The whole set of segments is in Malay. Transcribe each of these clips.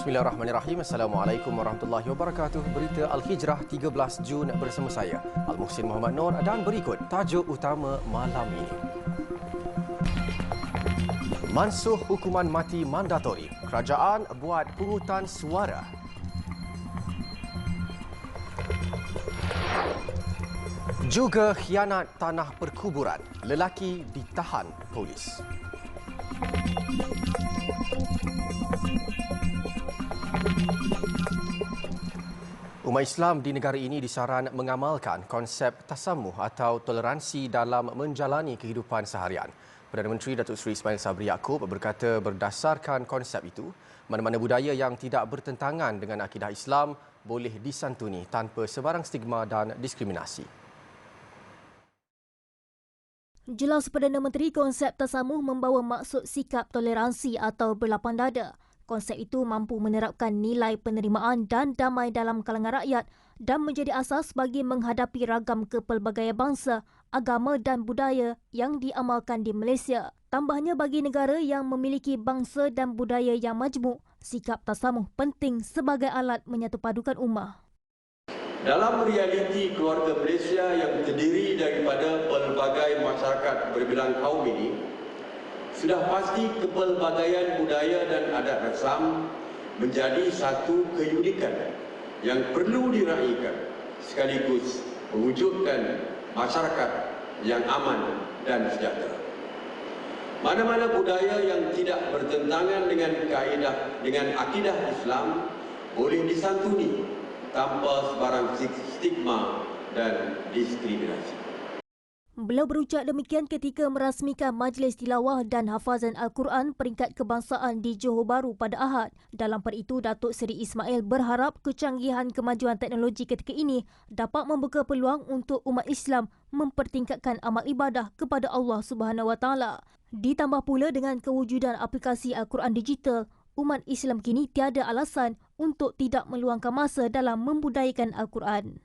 Bismillahirrahmanirrahim. Assalamualaikum warahmatullahi wabarakatuh. Berita Al-Hijrah 13 Jun bersama saya, Al-Muhsin Muhammad Noor, dan berikut tajuk utama malam ini. Mansuh hukuman mati mandatori. Kerajaan buat pungutan suara. Juga khianat tanah perkuburan. Lelaki ditahan polis. Umat Islam di negara ini disaran mengamalkan konsep tasamuh atau toleransi dalam menjalani kehidupan seharian. Perdana Menteri Datuk Seri Ismail Sabri Yaakob berkata berdasarkan konsep itu, mana-mana budaya yang tidak bertentangan dengan akidah Islam boleh disantuni tanpa sebarang stigma dan diskriminasi. Jelas Perdana Menteri, konsep tasamuh membawa maksud sikap toleransi atau berlapang dada. Konsep itu mampu menerapkan nilai penerimaan dan damai dalam kalangan rakyat dan menjadi asas bagi menghadapi ragam kepelbagaian bangsa, agama dan budaya yang diamalkan di Malaysia. Tambahnya, bagi negara yang memiliki bangsa dan budaya yang majmuk, sikap tasamuh penting sebagai alat menyatupadukan ummah. Dalam realiti keluarga Malaysia yang terdiri daripada pelbagai masyarakat berbilang kaum ini, sudah pasti kepelbagaian budaya dan adat rasam menjadi satu keunikan yang perlu diraihkan sekaligus mewujudkan masyarakat yang aman dan sejahtera. Mana-mana budaya yang tidak bertentangan dengan akidah Islam boleh disantuni tanpa sebarang stigma dan diskriminasi. Beliau berucap demikian ketika merasmikan Majlis Tilawah dan Hafazan Al-Quran peringkat kebangsaan di Johor Bahru pada Ahad. Dalam pada itu, Datuk Seri Ismail berharap kecanggihan kemajuan teknologi ketika ini dapat membuka peluang untuk umat Islam mempertingkatkan amal ibadah kepada Allah SWT. Ditambah pula dengan kewujudan aplikasi Al-Quran digital, umat Islam kini tiada alasan untuk tidak meluangkan masa dalam membudayakan Al-Quran.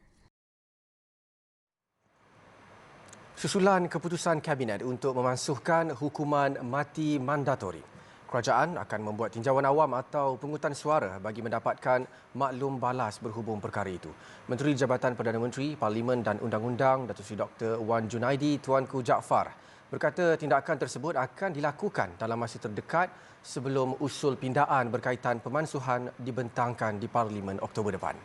Susulan keputusan Kabinet untuk memansuhkan hukuman mati mandatori. Kerajaan akan membuat tinjauan awam atau pungutan suara bagi mendapatkan maklum balas berhubung perkara itu. Menteri Jabatan Perdana Menteri, Parlimen dan Undang-Undang Datuk Seri Dr. Wan Junaidi Tuanku Jaafar berkata tindakan tersebut akan dilakukan dalam masa terdekat sebelum usul pindaan berkaitan pemansuhan dibentangkan di Parlimen Oktober depan.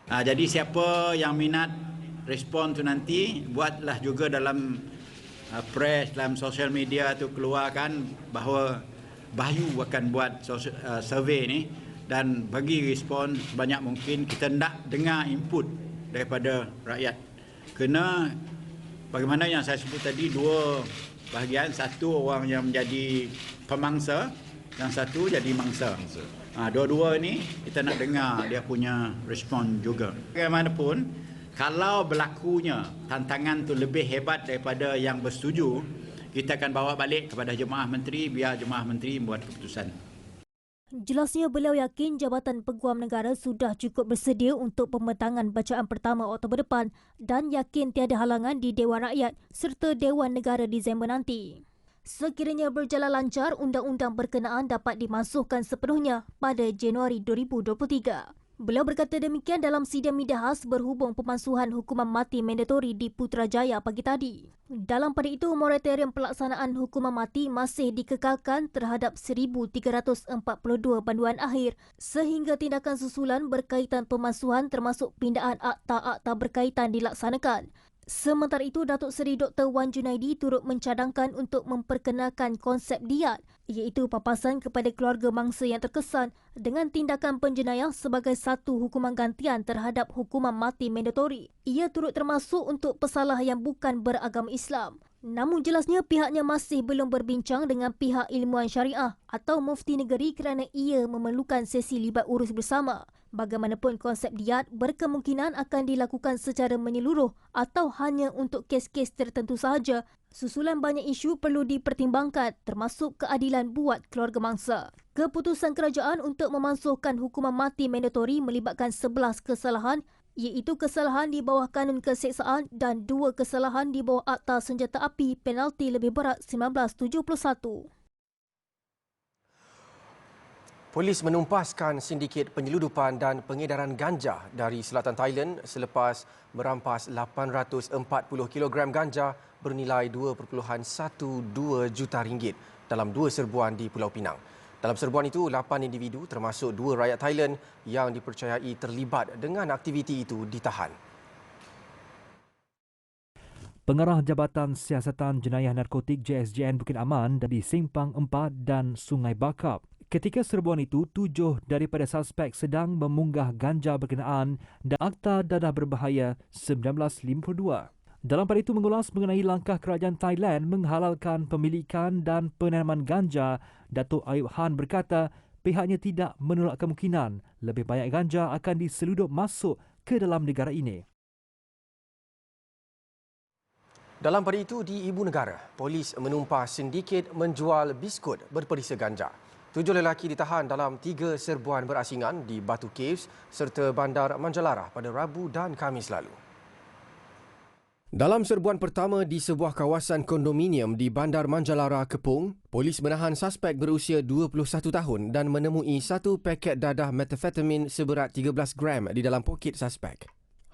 Jadi siapa yang minat respon tu nanti, buatlah juga dalam press, dalam sosial media tu keluarkan bahawa Bayu akan buat survey ni dan bagi respon sebanyak mungkin. Kita nak dengar input daripada rakyat. Kena bagaimana yang saya sebut tadi, dua bahagian, satu orang yang menjadi pemangsa dan satu jadi mangsa. Dua-dua ni kita nak dengar dia punya respon juga. Bagaimanapun, kalau berlakunya tantangan tu lebih hebat daripada yang bersetuju, kita akan bawa balik kepada Jemaah Menteri, biar Jemaah Menteri membuat keputusan. Jelasnya, beliau yakin Jabatan Peguam Negara sudah cukup bersedia untuk pembentangan bacaan pertama Oktober depan dan yakin tiada halangan di Dewan Rakyat serta Dewan Negara Disember nanti. Sekiranya berjalan lancar, undang-undang berkenaan dapat dimansuhkan sepenuhnya pada Januari 2023. Beliau berkata demikian dalam sidang media khas berhubung pemansuhan hukuman mati mandatori di Putrajaya pagi tadi. Dalam pada itu, moratorium pelaksanaan hukuman mati masih dikekalkan terhadap 1,342 panduan akhir sehingga tindakan susulan berkaitan pemansuhan termasuk pindaan akta-akta berkaitan dilaksanakan. Sementara itu, Datuk Seri Dr. Wan Junaidi turut mencadangkan untuk memperkenalkan konsep diat, iaitu papasan kepada keluarga mangsa yang terkesan dengan tindakan penjenayah sebagai satu hukuman gantian terhadap hukuman mati mandatori. Ia turut termasuk untuk pesalah yang bukan beragama Islam. Namun jelasnya pihaknya masih belum berbincang dengan pihak ilmuwan syariah atau mufti negeri kerana ia memerlukan sesi libat urus bersama. Bagaimanapun, konsep diat berkemungkinan akan dilakukan secara menyeluruh atau hanya untuk kes-kes tertentu sahaja. Susulan banyak isu perlu dipertimbangkan termasuk keadilan buat keluarga mangsa. Keputusan kerajaan untuk memansuhkan hukuman mati mandatori melibatkan 11 kesalahan iaitu kesalahan di bawah kanun keseksaan dan 2 kesalahan di bawah Akta Senjata Api penalti lebih berat 1971. Polis menumpaskan sindiket penyeludupan dan pengedaran ganja dari selatan Thailand selepas merampas 840 kilogram ganja bernilai 2.12 juta ringgit dalam 2 serbuan di Pulau Pinang. Dalam serbuan itu, 8 individu termasuk 2 rakyat Thailand yang dipercayai terlibat dengan aktiviti itu ditahan. Pengarah Jabatan Siasatan Jenayah Narkotik JSJN Bukit Aman dari Simpang 4 dan Sungai Bakap. Ketika serbuan itu, 7 daripada suspek sedang memunggah ganja berkenaan dan Akta Dadah Berbahaya 1952. Dalam pada itu mengulas mengenai langkah kerajaan Thailand menghalalkan pemilikan dan penanaman ganja, Datuk Ayub Han berkata pihaknya tidak menolak kemungkinan lebih banyak ganja akan diseludup masuk ke dalam negara ini. Dalam pada itu, di Ibu Negara, polis menumpas sindiket menjual biskut berperisa ganja. 7 lelaki ditahan dalam 3 serbuan berasingan di Batu Caves serta Bandar Manjalara pada Rabu dan Khamis lalu. Dalam serbuan pertama di sebuah kawasan kondominium di Bandar Manjalara, Kepung, polis menahan suspek berusia 21 tahun dan menemui 1 paket dadah metafetamin seberat 13 gram di dalam poket suspek.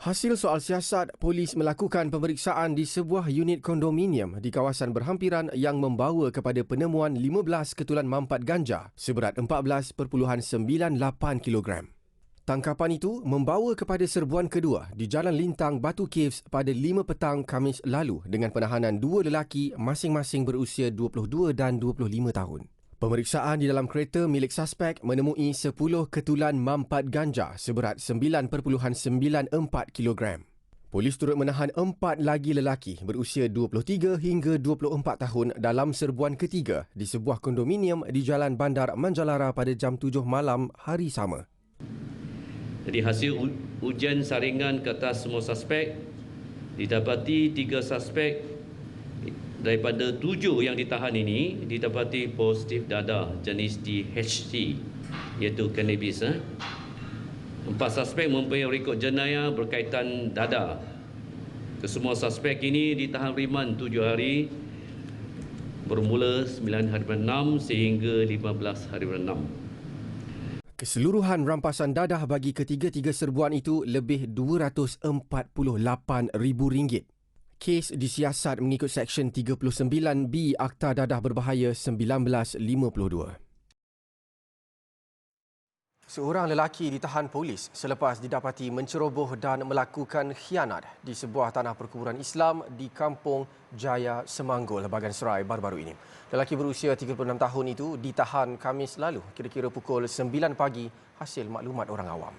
Hasil soal siasat, polis melakukan pemeriksaan di sebuah unit kondominium di kawasan berhampiran yang membawa kepada penemuan 15 ketulan mampat ganja seberat 14.98 kilogram. Tangkapan itu membawa kepada serbuan kedua di Jalan Lintang, Batu Caves pada 5 petang Khamis lalu dengan penahanan 2 lelaki masing-masing berusia 22 dan 25 tahun. Pemeriksaan di dalam kereta milik suspek menemui 10 ketulan mampat ganja seberat 9.94 kilogram. Polis turut menahan 4 lagi lelaki berusia 23 hingga 24 tahun dalam serbuan ketiga di sebuah kondominium di Jalan Bandar Manjalara pada jam 7 malam hari sama. Jadi hasil ujian saringan ke atas semua suspek, didapati 3 suspek daripada 7 yang ditahan ini didapati positif dadah jenis THC iaitu cannabis. 4 suspek mempunyai rekod jenayah berkaitan dadah. Kesemua suspek ini ditahan riman 7 hari bermula 9 hari ber-6 sehingga 15 hari ber-6. Keseluruhan rampasan dadah bagi ketiga-tiga serbuan itu lebih RM248,000. Kes disiasat mengikut Seksyen 39B Akta Dadah Berbahaya 1952. Seorang lelaki ditahan polis selepas didapati menceroboh dan melakukan khianat di sebuah tanah perkuburan Islam di Kampung Jaya, Semanggol, Bagan Serai baru-baru ini. Lelaki berusia 36 tahun itu ditahan Khamis lalu kira-kira pukul 9 pagi hasil maklumat orang awam.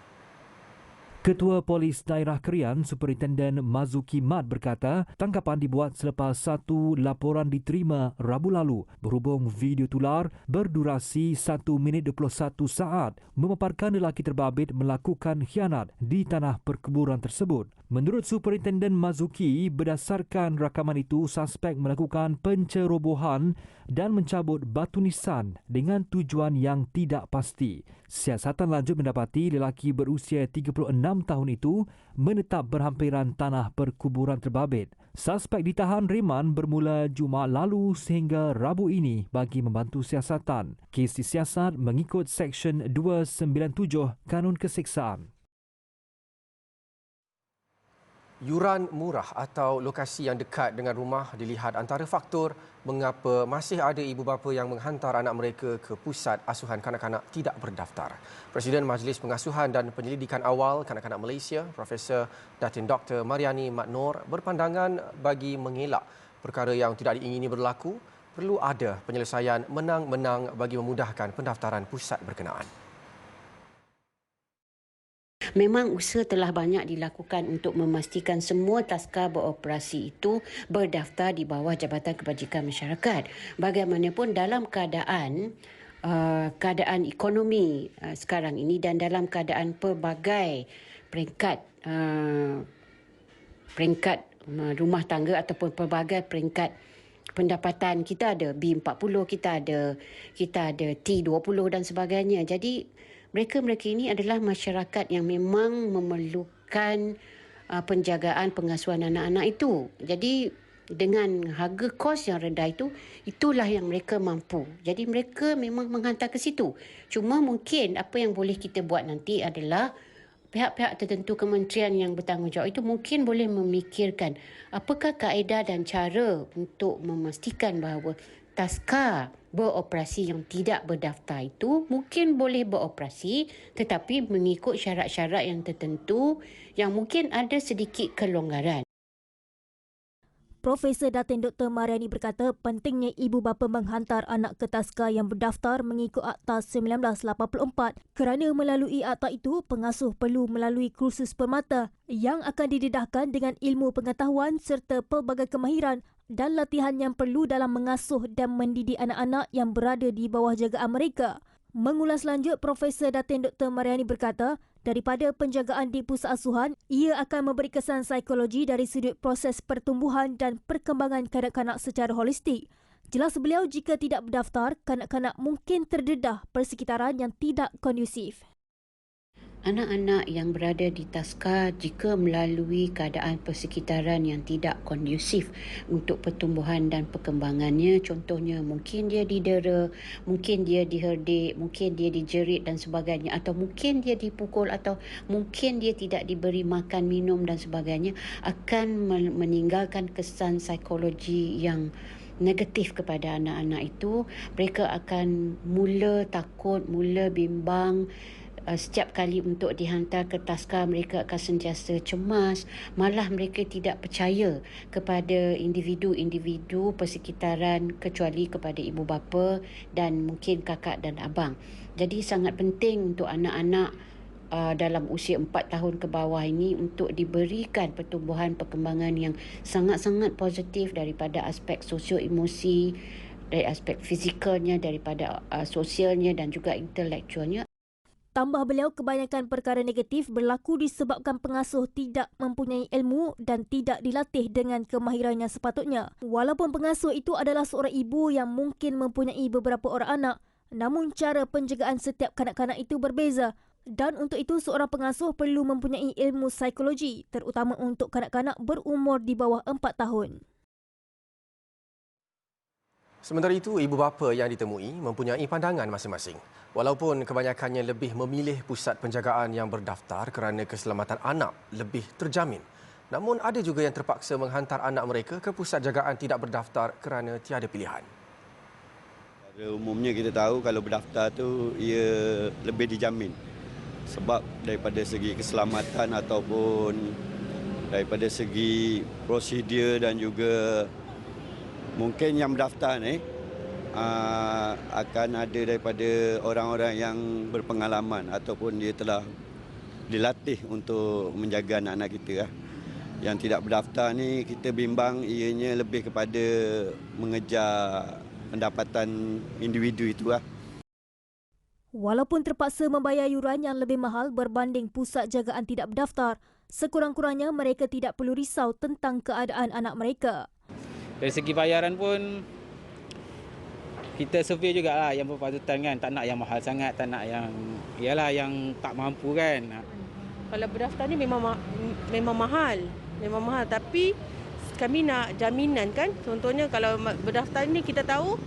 Ketua Polis Daerah Krian, Superintenden Mazuki Mat berkata, tangkapan dibuat selepas satu laporan diterima Rabu lalu berhubung video tular berdurasi 1 minit 21 saat memaparkan lelaki terbabit melakukan khianat di tanah perkuburan tersebut. Menurut Superintenden Mazuki, berdasarkan rakaman itu, suspek melakukan pencerobohan dan mencabut batu nisan dengan tujuan yang tidak pasti. Siasatan lanjut mendapati lelaki berusia 36 tahun itu menetap berhampiran tanah perkuburan terbabit. Suspek ditahan riman bermula Jumaat lalu sehingga Rabu ini bagi membantu siasatan. Kes disiasat mengikut Seksyen 297 Kanun Keseksaan. Yuran murah atau lokasi yang dekat dengan rumah dilihat antara faktor mengapa masih ada ibu bapa yang menghantar anak mereka ke pusat asuhan kanak-kanak tidak berdaftar. Presiden Majlis Pengasuhan dan Penyelidikan Awal Kanak-kanak Malaysia, Profesor Datin Dr. Mariani Mat Noor berpandangan bagi mengelak perkara yang tidak diingini berlaku, perlu ada penyelesaian menang-menang bagi memudahkan pendaftaran pusat berkenaan. Memang usaha telah banyak dilakukan untuk memastikan semua taska beroperasi itu berdaftar di bawah Jabatan Kebajikan Masyarakat. Bagaimanapun dalam keadaan ekonomi sekarang ini dan dalam keadaan pelbagai peringkat rumah tangga ataupun pelbagai peringkat pendapatan, kita ada B40, kita ada T20 dan sebagainya. Jadi mereka ini adalah masyarakat yang memang memerlukan memudahkan penjagaan pengasuhan anak-anak itu. Jadi dengan harga kos yang rendah itu, itulah yang mereka mampu. Jadi mereka memang menghantar ke situ. Cuma mungkin apa yang boleh kita buat nanti adalah pihak-pihak tertentu kementerian yang bertanggungjawab itu mungkin boleh memikirkan apakah kaedah dan cara untuk memastikan bahawa taska beroperasi yang tidak berdaftar itu mungkin boleh beroperasi tetapi mengikut syarat-syarat yang tertentu yang mungkin ada sedikit kelonggaran. Profesor Datin Dr. Mariani berkata pentingnya ibu bapa menghantar anak ke taska yang berdaftar mengikut Akta 1984 kerana melalui akta itu pengasuh perlu melalui kursus permata yang akan didedahkan dengan ilmu pengetahuan serta pelbagai kemahiran dan latihan yang perlu dalam mengasuh dan mendidik anak-anak yang berada di bawah jagaan mereka. Mengulas lanjut, Profesor Datin Dr. Mariani berkata, daripada penjagaan di pusat asuhan, ia akan memberi kesan psikologi dari sudut proses pertumbuhan dan perkembangan kanak-kanak secara holistik. Jelas beliau, jika tidak berdaftar, kanak-kanak mungkin terdedah persekitaran yang tidak kondusif. Anak-anak yang berada di taska jika melalui keadaan persekitaran yang tidak kondusif untuk pertumbuhan dan perkembangannya, contohnya mungkin dia didera, mungkin dia diherdik, mungkin dia dijerit dan sebagainya, atau mungkin dia dipukul, atau mungkin dia tidak diberi makan, minum dan sebagainya, akan meninggalkan kesan psikologi yang negatif kepada anak-anak itu. Mereka akan mula takut, mula bimbang. Setiap kali untuk dihantar ke taska, mereka akan sentiasa cemas, malah mereka tidak percaya kepada individu-individu persekitaran kecuali kepada ibu bapa dan mungkin kakak dan abang. Jadi sangat penting untuk anak-anak dalam usia 4 tahun ke bawah ini untuk diberikan pertumbuhan perkembangan yang sangat-sangat positif daripada aspek sosio-emosi, dari aspek fizikalnya, daripada sosialnya dan juga intelektualnya. Tambah beliau, kebanyakan perkara negatif berlaku disebabkan pengasuh tidak mempunyai ilmu dan tidak dilatih dengan kemahiran yang sepatutnya. Walaupun pengasuh itu adalah seorang ibu yang mungkin mempunyai beberapa orang anak, namun cara penjagaan setiap kanak-kanak itu berbeza. Dan untuk itu, seorang pengasuh perlu mempunyai ilmu psikologi, terutama untuk kanak-kanak berumur di bawah 4 tahun. Sementara itu, ibu bapa yang ditemui mempunyai pandangan masing-masing. Walaupun kebanyakannya lebih memilih pusat penjagaan yang berdaftar kerana keselamatan anak lebih terjamin. Namun ada juga yang terpaksa menghantar anak mereka ke pusat jagaan tidak berdaftar kerana tiada pilihan. Pada umumnya kita tahu kalau berdaftar tu ia lebih dijamin. Sebab daripada segi keselamatan ataupun daripada segi prosedur dan juga mungkin yang berdaftar ni akan ada daripada orang-orang yang berpengalaman ataupun dia telah dilatih untuk menjaga anak-anak kita. Yang tidak berdaftar ni kita bimbang ianya lebih kepada mengejar pendapatan individu itu. Walaupun terpaksa membayar yuran yang lebih mahal berbanding pusat jagaan tidak berdaftar, sekurang-kurangnya mereka tidak perlu risau tentang keadaan anak mereka. Dari segi bayaran pun kita survey jugalah yang berpatutan kan, tak nak yang mahal sangat, tak nak yang yang tak mampu kan. Kalau berdaftar ni memang mahal, tapi kami nak jaminan kan. Contohnya kalau berdaftar ni kita tahu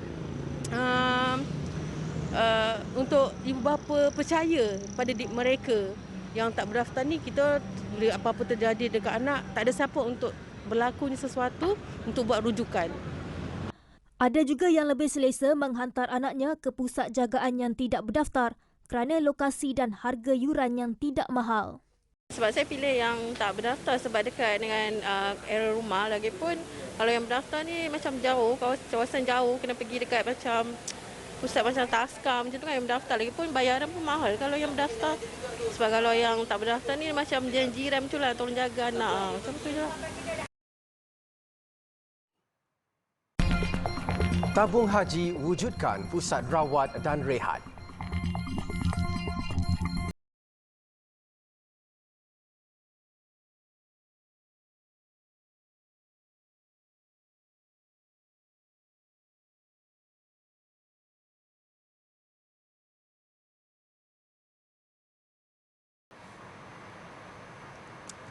untuk ibu bapa percaya pada mereka. Yang tak berdaftar ni kita apa-apa terjadi dekat anak, tak ada siapa untuk berlakunya sesuatu untuk buat rujukan. Ada juga yang lebih selesa menghantar anaknya ke pusat jagaan yang tidak berdaftar kerana lokasi dan harga yuran yang tidak mahal. Sebab saya pilih yang tak berdaftar sebab dekat dengan area rumah. Lagipun kalau yang berdaftar ni macam jauh, kawasan jauh, kena pergi dekat macam pusat macam taska macam tu kan yang berdaftar. Lagipun bayaran pun mahal kalau yang berdaftar. Sebab kalau yang tak berdaftar ni macam jiran macam lah, tolong jaga anak. Macam tu je lah. Tabung Haji wujudkan pusat rawat dan rehat.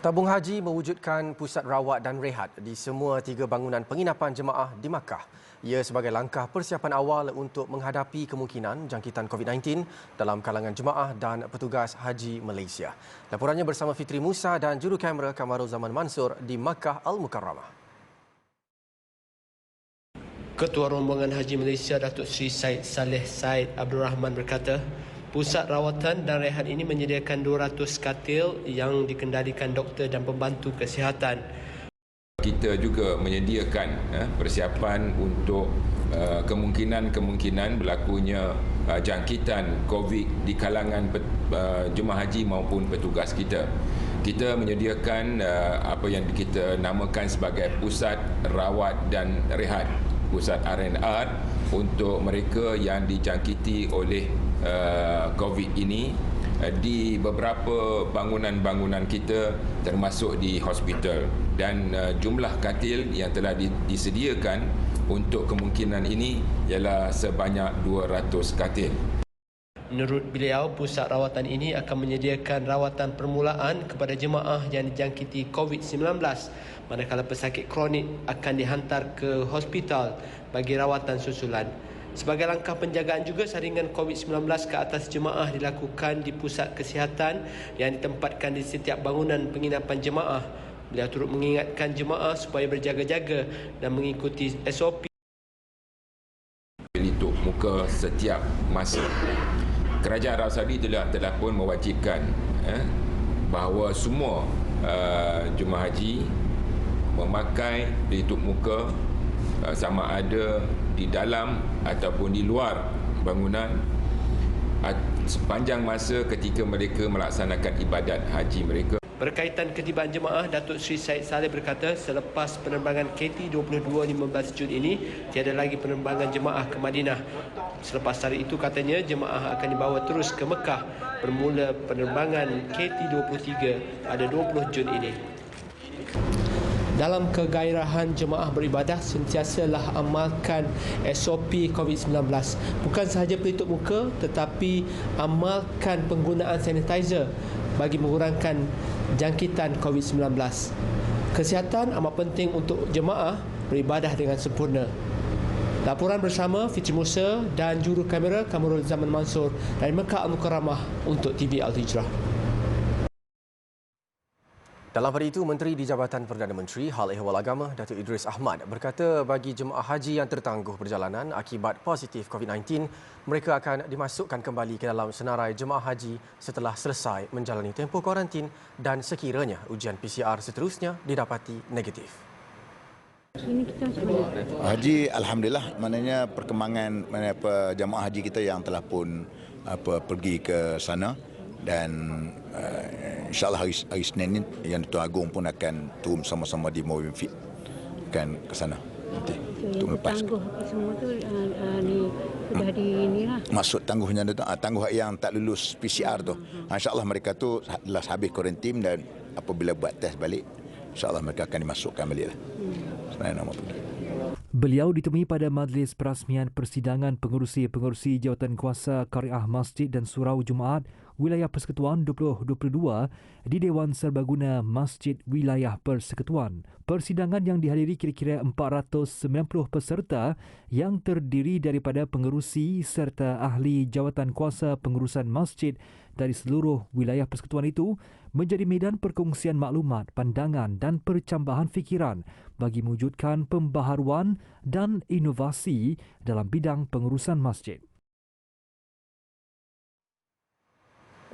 Tabung Haji mewujudkan pusat rawat dan rehat di semua 3 bangunan penginapan jemaah di Makkah. Ia sebagai langkah persiapan awal untuk menghadapi kemungkinan jangkitan COVID-19 dalam kalangan jemaah dan petugas haji Malaysia. Laporannya bersama Fitri Musa dan juru kamera Kamarul Zaman Mansur di Makkah Al-Mukarramah. Ketua Rombongan Haji Malaysia Datuk Seri Syed Saleh Syed Abdul Rahman berkata, pusat rawatan dan rehat ini menyediakan 200 katil yang dikendalikan doktor dan pembantu kesihatan. Kita juga menyediakan persiapan untuk kemungkinan berlakunya jangkitan COVID di kalangan jemaah haji maupun petugas kita. Kita menyediakan apa yang kita namakan sebagai pusat rawat dan rehat, pusat R&R untuk mereka yang dijangkiti oleh COVID ini di beberapa bangunan-bangunan kita termasuk di hospital, dan jumlah katil yang telah disediakan untuk kemungkinan ini ialah sebanyak 200 katil. Menurut beliau, pusat rawatan ini akan menyediakan rawatan permulaan kepada jemaah yang dijangkiti COVID-19, manakala pesakit kronik akan dihantar ke hospital bagi rawatan susulan. Sebagai langkah penjagaan juga, saringan COVID-19 ke atas jemaah dilakukan di pusat kesihatan yang ditempatkan di setiap bangunan penginapan jemaah. Beliau turut mengingatkan jemaah supaya berjaga-jaga dan mengikuti SOP pelitup muka setiap masa. Kerajaan Arab Saudi telah pun mewajibkan bahawa semua jemaah haji memakai pelitup muka sama ada di dalam ataupun di luar bangunan sepanjang masa ketika mereka melaksanakan ibadat haji mereka. Berkaitan ketibaan jemaah, Datuk Seri Syed Saleh berkata selepas penerbangan KT22 15 Jun ini, tiada lagi penerbangan jemaah ke Madinah. Selepas hari itu, katanya jemaah akan dibawa terus ke Mekah bermula penerbangan KT23 pada 20 Jun ini. Dalam kegairahan jemaah beribadah, sentiasalah amalkan SOP COVID-19. Bukan sahaja pelitup muka, tetapi amalkan penggunaan sanitizer bagi mengurangkan jangkitan COVID-19. Kesihatan amat penting untuk jemaah beribadah dengan sempurna. Laporan bersama Fitri Musa dan juru kamera Kamarul Zaman Mansur dari Makkah Al-Mukarramah untuk TV Al-Hijrah. Dalam hari itu, Menteri di Jabatan Perdana Menteri Hal Ehwal Agama Datuk Idris Ahmad berkata bagi jemaah haji yang tertangguh perjalanan akibat positif COVID-19, mereka akan dimasukkan kembali ke dalam senarai jemaah haji setelah selesai menjalani tempoh kuarantin dan sekiranya ujian PCR seterusnya didapati negatif. Haji, alhamdulillah, maknanya perkembangan jemaah haji kita yang telah pun pergi ke sana, dan insyaAllah hari Senin ini Yang Tuan Agong pun akan turun sama-sama di Mobil Fit akan ke sana nanti untuk melepas. Semua tu sudah di inilah. Maksud tangguhnya tangguh yang tak lulus PCR tu. InsyaAllah mereka tu telah habis kuarantin, dan apabila buat test balik, insyaAllah mereka akan dimasukkan balik lah. Sebenarnya nama pun. Beliau ditemui pada majlis perasmian persidangan pengerusi jawatan kuasa Qariah Masjid dan Surau Jumaat Wilayah Persekutuan 2022 di Dewan Serbaguna Masjid Wilayah Persekutuan. Persidangan yang dihadiri kira-kira 490 peserta yang terdiri daripada pengerusi serta ahli jawatan kuasa pengurusan masjid dari seluruh wilayah persekutuan itu menjadi medan perkongsian maklumat, pandangan dan percambahan fikiran bagi mewujudkan pembaharuan dan inovasi dalam bidang pengurusan masjid.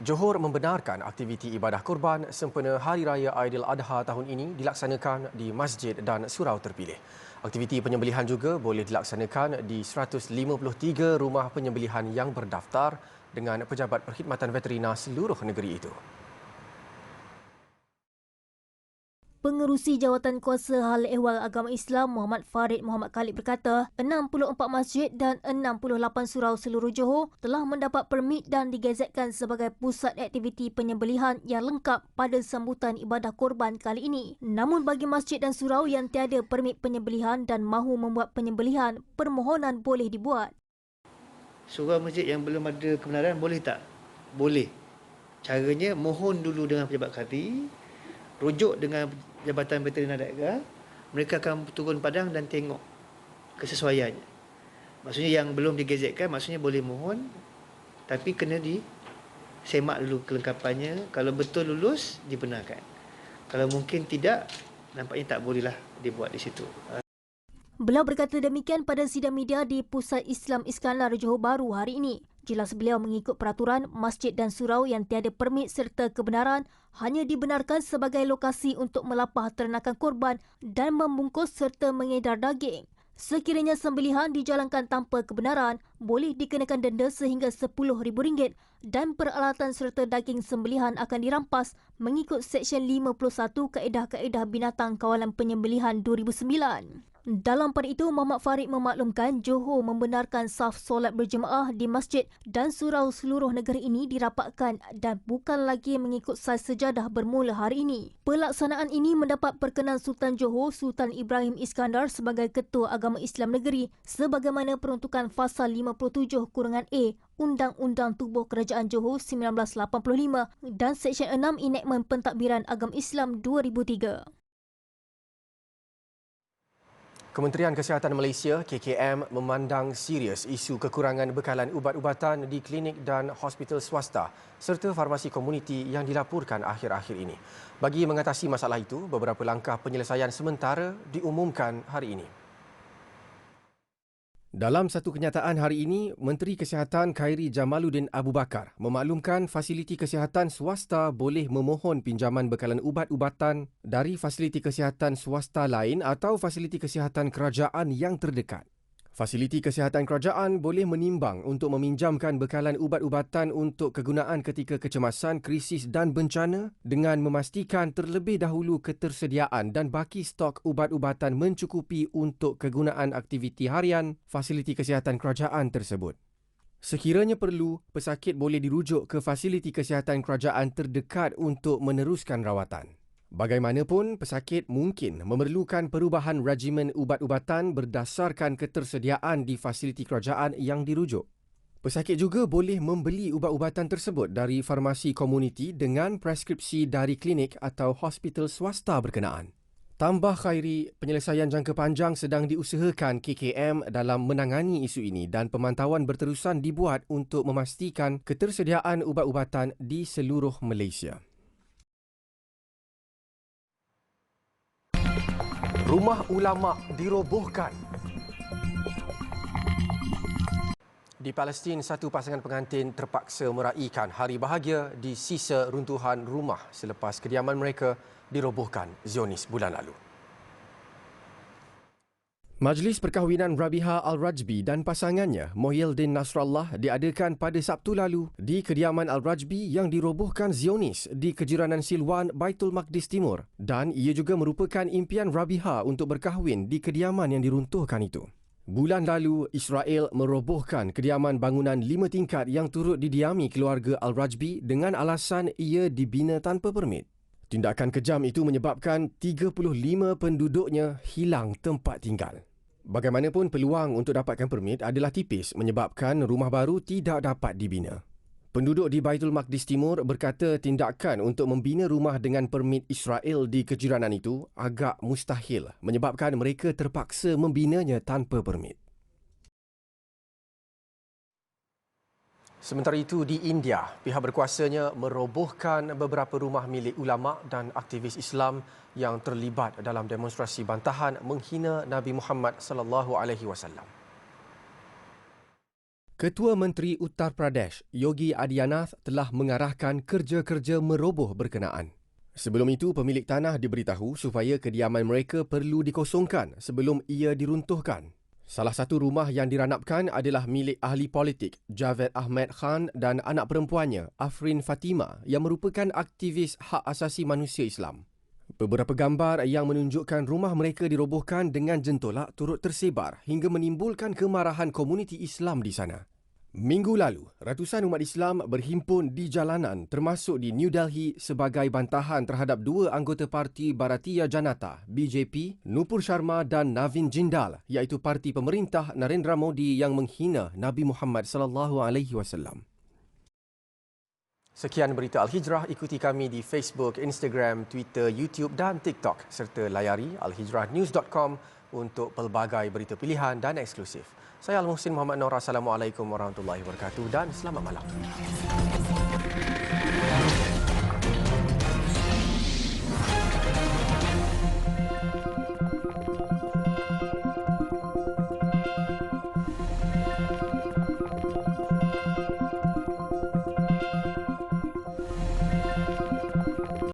Johor membenarkan aktiviti ibadah kurban sempena Hari Raya Aidiladha tahun ini dilaksanakan di masjid dan surau terpilih. Aktiviti penyembelihan juga boleh dilaksanakan di 153 rumah penyembelihan yang berdaftar dengan Pejabat Perkhidmatan Veterina seluruh negeri itu. Pengerusi Jawatan Kuasa Hal Ehwal Agama Islam Muhammad Farid Muhammad Khalid berkata 64 masjid dan 68 surau seluruh Johor telah mendapat permit dan digazetkan sebagai pusat aktiviti penyembelihan yang lengkap pada sambutan ibadah korban kali ini. Namun bagi masjid dan surau yang tiada permit penyembelihan dan mahu membuat penyembelihan, permohonan boleh dibuat. Surau masjid yang belum ada kebenaran boleh tak? Boleh. Caranya mohon dulu dengan pejabat kadi. rujuk dengan Jabatan Veteriner Daerah, mereka akan turun padang dan tengok kesesuaiannya. Maksudnya yang belum digazetkan, maksudnya boleh mohon, tapi kena disemak dulu kelengkapannya. Kalau betul lulus, dibenarkan. Kalau mungkin tidak, nampaknya tak bolehlah dibuat di situ. Beliau berkata demikian pada sidang media di Pusat Islam Iskandar Johor Bahru hari ini. Jelas beliau mengikut peraturan, masjid dan surau yang tiada permit serta kebenaran hanya dibenarkan sebagai lokasi untuk melapah ternakan korban dan membungkus serta mengedar daging. Sekiranya sembelihan dijalankan tanpa kebenaran, boleh dikenakan denda sehingga RM10,000 dan peralatan serta daging sembelihan akan dirampas mengikut Seksyen 51 Kaedah-Kaedah Binatang Kawalan Penyembelihan 2009. Dalam pada itu, Muhammad Farid memaklumkan Johor membenarkan saf solat berjemaah di masjid dan surau seluruh negara ini dirapatkan dan bukan lagi mengikut saiz sejadah bermula hari ini. Pelaksanaan ini mendapat perkenan Sultan Johor Sultan Ibrahim Iskandar sebagai Ketua Agama Islam Negeri sebagaimana peruntukan Fasal 57(a) Undang-Undang Tubuh Kerajaan Johor 1985 dan Seksyen 6 Enakmen Pentadbiran Agama Islam 2003. Kementerian Kesihatan Malaysia KKM memandang serius isu kekurangan bekalan ubat-ubatan di klinik dan hospital swasta serta farmasi komuniti yang dilaporkan akhir-akhir ini. Bagi mengatasi masalah itu, beberapa langkah penyelesaian sementara diumumkan hari ini. Dalam satu kenyataan hari ini, Menteri Kesihatan Khairi Jamaluddin Abu Bakar memaklumkan fasiliti kesihatan swasta boleh memohon pinjaman bekalan ubat-ubatan dari fasiliti kesihatan swasta lain atau fasiliti kesihatan kerajaan yang terdekat. Fasiliti kesihatan kerajaan boleh menimbang untuk meminjamkan bekalan ubat-ubatan untuk kegunaan ketika kecemasan, krisis dan bencana dengan memastikan terlebih dahulu ketersediaan dan baki stok ubat-ubatan mencukupi untuk kegunaan aktiviti harian fasiliti kesihatan kerajaan tersebut. Sekiranya perlu, pesakit boleh dirujuk ke fasiliti kesihatan kerajaan terdekat untuk meneruskan rawatan. Bagaimanapun, pesakit mungkin memerlukan perubahan regimen ubat-ubatan berdasarkan ketersediaan di fasiliti kerajaan yang dirujuk. Pesakit juga boleh membeli ubat-ubatan tersebut dari farmasi komuniti dengan preskripsi dari klinik atau hospital swasta berkenaan. Tambah Khairi, penyelesaian jangka panjang sedang diusahakan KKM dalam menangani isu ini dan pemantauan berterusan dibuat untuk memastikan ketersediaan ubat-ubatan di seluruh Malaysia. Rumah ulama dirobohkan. Di Palestin, satu pasangan pengantin terpaksa meraihkan hari bahagia di sisa runtuhan rumah selepas kediaman mereka dirobohkan Zionis bulan lalu. Majlis Perkahwinan Rabiha Al-Rajbi dan pasangannya Mohyeldin Nasrallah diadakan pada Sabtu lalu di kediaman Al-Rajbi yang dirobohkan Zionis di Kejiranan Silwan, Baitul Maqdis Timur, dan ia juga merupakan impian Rabiha untuk berkahwin di kediaman yang diruntuhkan itu. Bulan lalu, Israel merobohkan kediaman bangunan 5 tingkat yang turut didiami keluarga Al-Rajbi dengan alasan ia dibina tanpa permit. Tindakan kejam itu menyebabkan 35 penduduknya hilang tempat tinggal. Bagaimanapun, peluang untuk dapatkan permit adalah tipis menyebabkan rumah baru tidak dapat dibina. Penduduk di Baitul Maqdis Timur berkata tindakan untuk membina rumah dengan permit Israel di kejiranan itu agak mustahil menyebabkan mereka terpaksa membinanya tanpa permit. Sementara itu, di India, pihak berkuasanya merobohkan beberapa rumah milik ulama dan aktivis Islam yang terlibat dalam demonstrasi bantahan menghina Nabi Muhammad SAW. Ketua Menteri Uttar Pradesh, Yogi Adityanath, telah mengarahkan kerja-kerja meroboh berkenaan. Sebelum itu, pemilik tanah diberitahu supaya kediaman mereka perlu dikosongkan sebelum ia diruntuhkan. Salah satu rumah yang diranapkan adalah milik ahli politik Javed Ahmed Khan dan anak perempuannya Afrin Fatima yang merupakan aktivis hak asasi manusia Islam. Beberapa gambar yang menunjukkan rumah mereka dirobohkan dengan jentolak turut tersebar hingga menimbulkan kemarahan komuniti Islam di sana. Minggu lalu, ratusan umat Islam berhimpun di jalanan termasuk di New Delhi sebagai bantahan terhadap dua anggota parti Bharatiya Janata (BJP), Nupur Sharma dan Navin Jindal, iaitu parti pemerintah Narendra Modi yang menghina Nabi Muhammad SAW. Sekian berita Al-Hijrah. Ikuti kami di Facebook, Instagram, Twitter, YouTube dan TikTok serta layari alhijrahnews.com untuk pelbagai berita pilihan dan eksklusif. Saya Al-Muhsin Muhammad Nur. Assalamualaikum warahmatullahi wabarakatuh dan selamat malam.